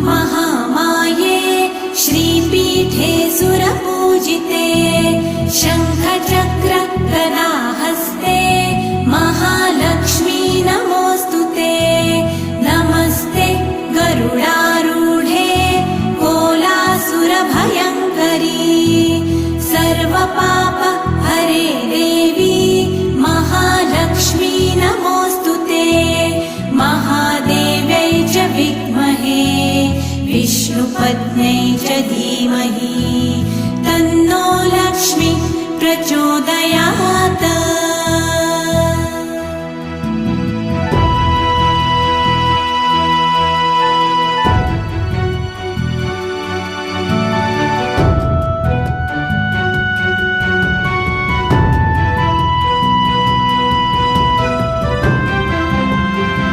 महामाये श्रीपीठे सुरपूजिते शङ्खचक्र गदाहस्ते महालक्ष्मी नमोऽस्तुते नमस्ते गरुडारूढे कोलासुरभयङ्करी सर्वपाप हरे देवी महालक्ष्मी नमोऽस्तुते महादेव्यै च विद्महे विष्णुपत्न्यै च धीमहि तन्नो लक्ष्मी प्रचोदयात्।